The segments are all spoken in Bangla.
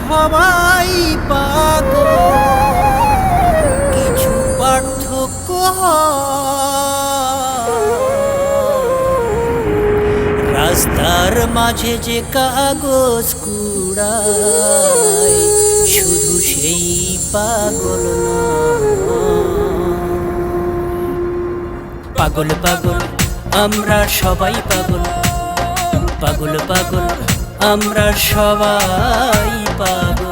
সবাই পাগল, কিছু পার্থক্য রাস্তার মাঝে যে কাগজ কুড়ায়, শুধু সেই পাগল না। পাগল পাগল আমরা সবাই পাগল, পাগল পাগল আমরা সবাই পাগল।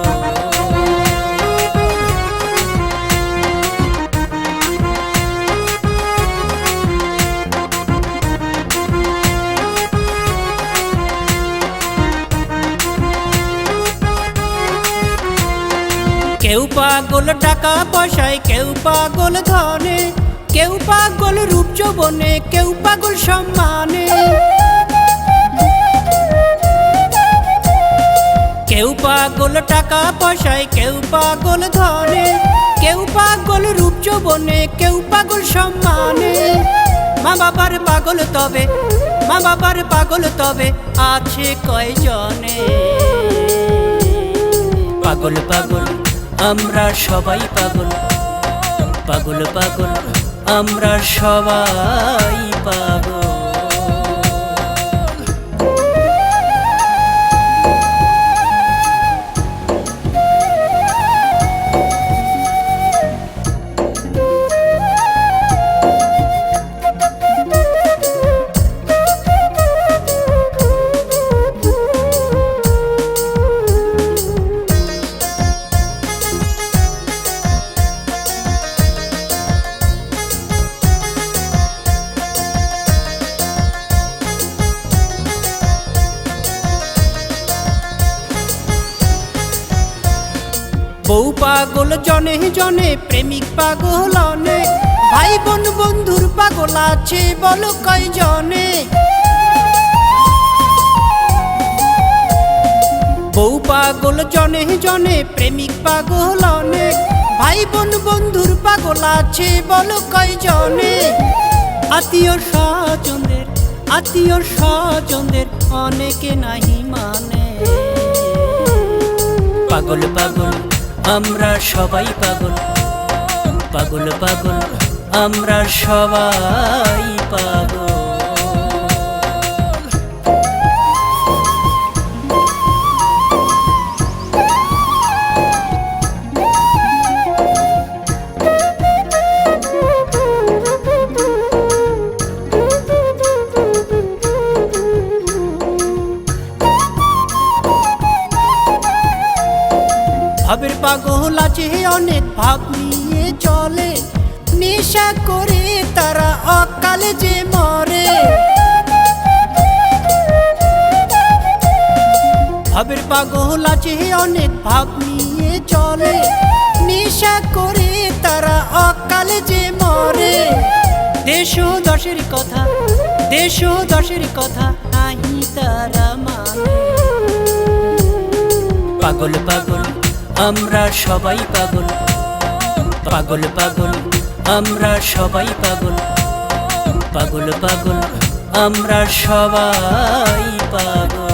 কেউ পাগল টাকা পয়সায়, কেউ পাগল ধনে, কেউ পাগল রূপ যৌবনে, কেউ পাগল সম্মানে। কেউ পাগল টাকা পয়সায়, কেউ পাগল ধনে, কেউ পাগল রূপ যৌবনে, কেউ পাগল সম্মানে। মা বাবার পাগল তবে, মা বাবার পাগল তবে আছে কয়জনে। পাগল পাগল আমরা সবাই পাগল, পাগল পাগল আমরা সবাই পাগল। বউ পাগল জনে জনে, প্রেমিক পাগল অনেক, ভাই বোন বন্ধুর পাগল আছে বলো কয়জনে। বউ পাগল জনে জনে, প্রেমিক পাগল অনেক, ভাই বোন বন্ধুর পাগল আছে বলো কয়জনে। আত্মীয় স্বজনদের, আত্মীয় স্বজনদের অনেকে নাহি মানে। পাগল পাগল আমরা সবাই পাগল, পাগল পাগল আমরা সবাই পাগল। ভাবের পাগল আছে অনেক, ভাব নিয়ে চলে, নেশা করে তারা অকালে যে মরে। ভাবের পাগল আছে অনেক, ভাব নিয়ে চলে, নেশা করে তারা অকালে যে মরে। দেশ ও দশের কথা, দেশ ও দশের কথা নাহি তারা মানে। পাগল পাগল আমরা সবাই পাগল, পাগল পাগল আমরা সবাই পাগল, পাগল পাগল আমরা সবাই পাগল।